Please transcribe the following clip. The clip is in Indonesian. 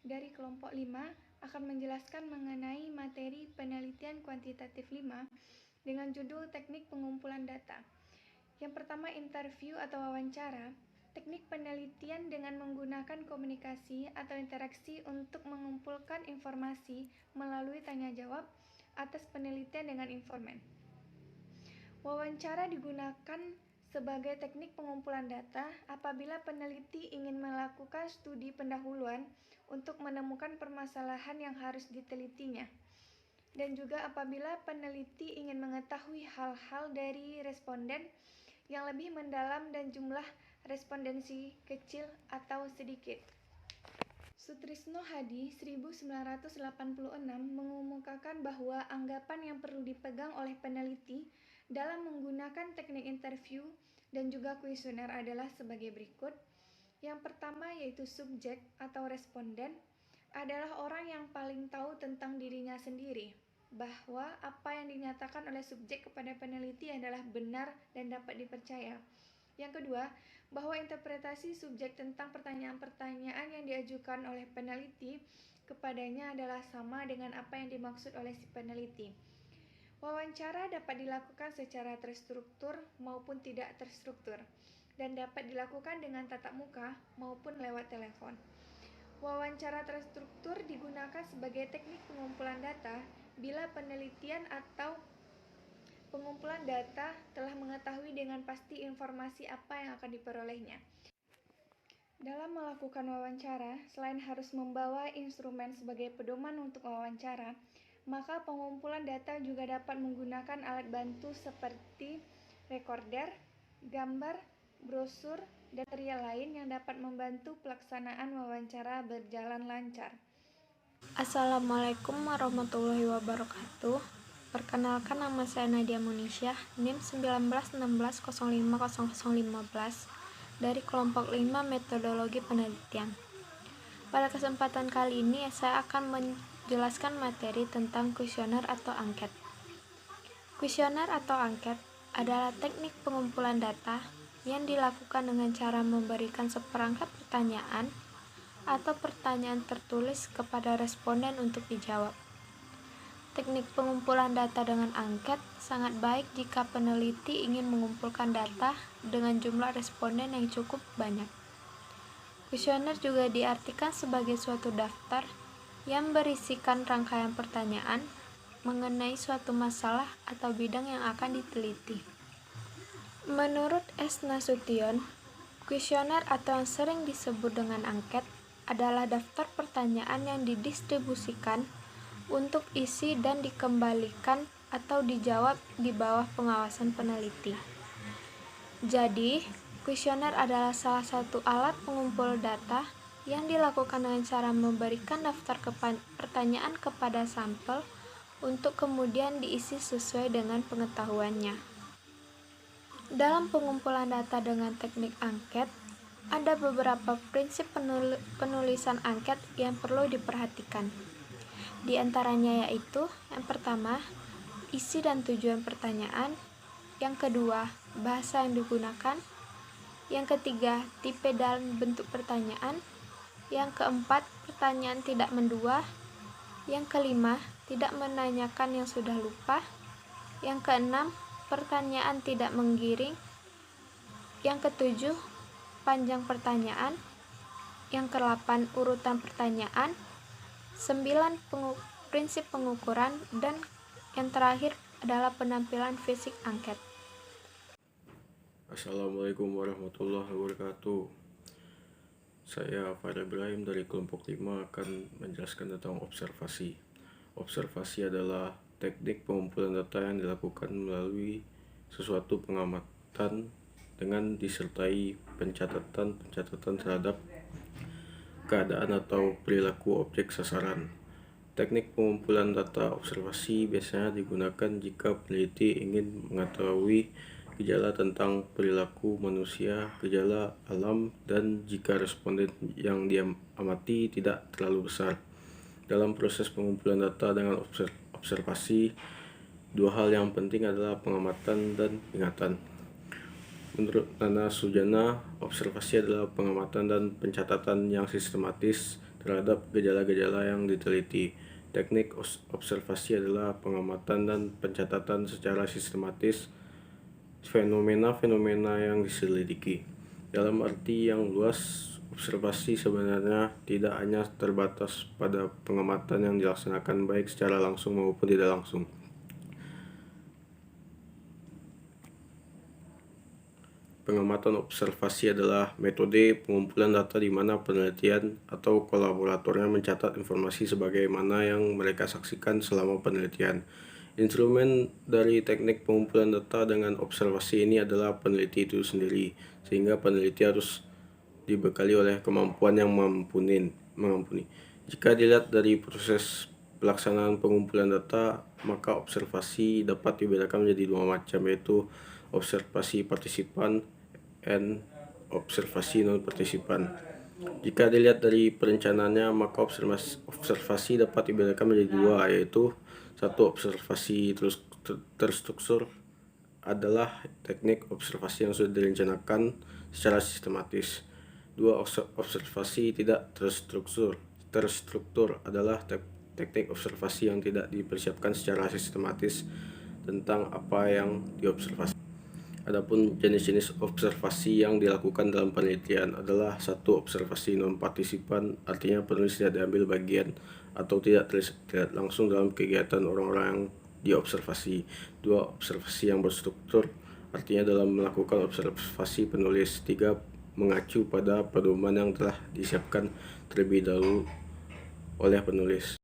dari kelompok 5 akan menjelaskan mengenai materi penelitian kuantitatif 5 dengan judul Teknik Pengumpulan Data. Yang pertama, interview atau wawancara. Teknik penelitian dengan menggunakan komunikasi atau interaksi untuk mengumpulkan informasi melalui tanya jawab atas penelitian dengan informan. Wawancara digunakan sebagai teknik pengumpulan data apabila peneliti ingin melakukan studi pendahuluan untuk menemukan permasalahan yang harus ditelitinya, dan juga apabila peneliti ingin mengetahui hal-hal dari responden yang lebih mendalam dan jumlah respondensi kecil atau sedikit. Sutrisno Hadi 1986 mengemukakan bahwa anggapan yang perlu dipegang oleh peneliti dalam menggunakan teknik interview dan juga kuesioner adalah sebagai berikut. Yang pertama yaitu subjek atau responden adalah orang yang paling tahu tentang dirinya sendiri, bahwa apa yang dinyatakan oleh subjek kepada peneliti adalah benar dan dapat dipercaya. Yang kedua, bahwa interpretasi subjek tentang pertanyaan-pertanyaan yang diajukan oleh peneliti kepadanya adalah sama dengan apa yang dimaksud oleh si peneliti. Wawancara dapat dilakukan secara terstruktur maupun tidak terstruktur, dan dapat dilakukan dengan tatap muka maupun lewat telepon. Wawancara terstruktur digunakan sebagai teknik pengumpulan data bila penelitian atau pengumpulan data telah mengetahui dengan pasti informasi apa yang akan diperolehnya. Dalam melakukan wawancara, selain harus membawa instrumen sebagai pedoman untuk wawancara, maka pengumpulan data juga dapat menggunakan alat bantu seperti recorder, gambar, brosur, dan material lain yang dapat membantu pelaksanaan wawancara berjalan lancar. Assalamualaikum warahmatullahi wabarakatuh. Perkenalkan, nama saya Nadia Munisyah, NIM 1916050015 dari kelompok 5 metodologi penelitian. Pada kesempatan kali ini saya akan menjelaskan materi tentang kuesioner atau angket. Kuesioner atau angket adalah teknik pengumpulan data yang dilakukan dengan cara memberikan seperangkat pertanyaan atau pertanyaan tertulis kepada responden untuk dijawab. Teknik pengumpulan data dengan angket sangat baik jika peneliti ingin mengumpulkan data dengan jumlah responden yang cukup banyak. Kuesioner juga diartikan sebagai suatu daftar yang berisikan rangkaian pertanyaan mengenai suatu masalah atau bidang yang akan diteliti. Menurut S. Nasution, kuesioner atau yang sering disebut dengan angket adalah daftar pertanyaan yang didistribusikan untuk isi dan dikembalikan atau dijawab di bawah pengawasan peneliti. Jadi, kuesioner adalah salah satu alat pengumpul data yang dilakukan dengan cara memberikan daftar pertanyaan kepada sampel untuk kemudian diisi sesuai dengan pengetahuannya. Dalam pengumpulan data dengan teknik angket, ada beberapa prinsip penulisan angket yang perlu diperhatikan. Di antaranya yaitu, yang pertama, isi dan tujuan pertanyaan. Yang kedua, bahasa yang digunakan. Yang ketiga, tipe dan bentuk pertanyaan. Yang keempat, pertanyaan tidak mendua. Yang kelima, tidak menanyakan yang sudah lupa. Yang keenam, pertanyaan tidak menggiring. Yang ketujuh, panjang pertanyaan. Yang ke-8, urutan pertanyaan. 9, prinsip pengukuran, dan yang terakhir adalah penampilan fisik angket. Assalamualaikum warahmatullahi wabarakatuh. Saya Farel Ibrahim dari kelompok 5 akan menjelaskan tentang observasi. Observasi adalah teknik pengumpulan data yang dilakukan melalui sesuatu pengamatan dengan disertai pencatatan terhadap keadaan atau perilaku objek sasaran. Teknik pengumpulan data observasi biasanya digunakan jika peneliti ingin mengetahui gejala tentang perilaku manusia, gejala alam, dan jika responden yang diamati tidak terlalu besar. Dalam proses pengumpulan data dengan observasi, dua hal yang penting adalah pengamatan dan ingatan. Menurut Nana Sujana, observasi adalah pengamatan dan pencatatan yang sistematis terhadap gejala-gejala yang diteliti. Teknik observasi adalah pengamatan dan pencatatan secara sistematis fenomena-fenomena yang diselidiki. Dalam arti yang luas, observasi sebenarnya tidak hanya terbatas pada pengamatan yang dilaksanakan baik secara langsung maupun tidak langsung. Pengamatan observasi adalah metode pengumpulan data di mana penelitian atau kolaboratornya mencatat informasi sebagaimana yang mereka saksikan selama penelitian. Instrumen dari teknik pengumpulan data dengan observasi ini adalah peneliti itu sendiri, sehingga peneliti harus dibekali oleh kemampuan yang mengampuni. Jika dilihat dari proses pelaksanaan pengumpulan data, maka observasi dapat dibedakan menjadi dua macam, yaitu observasi partisipan dan observasi non-partisipan. Jika dilihat dari perencanaannya, maka observasi dapat dibedakan menjadi dua, yaitu satu, observasi terstruktur adalah teknik observasi yang sudah direncanakan secara sistematis. Dua, observasi tidak terstruktur adalah teknik observasi yang tidak dipersiapkan secara sistematis tentang apa yang diobservasi. Adapun jenis-jenis observasi yang dilakukan dalam penelitian adalah satu, observasi non-partisipan, artinya penulis tidak diambil bagian atau tidak terlibat langsung dalam kegiatan orang-orang yang diobservasi. Dua, observasi yang berstruktur, artinya dalam melakukan observasi penulis. Tiga, mengacu pada pedoman yang telah disiapkan terlebih dahulu oleh penulis.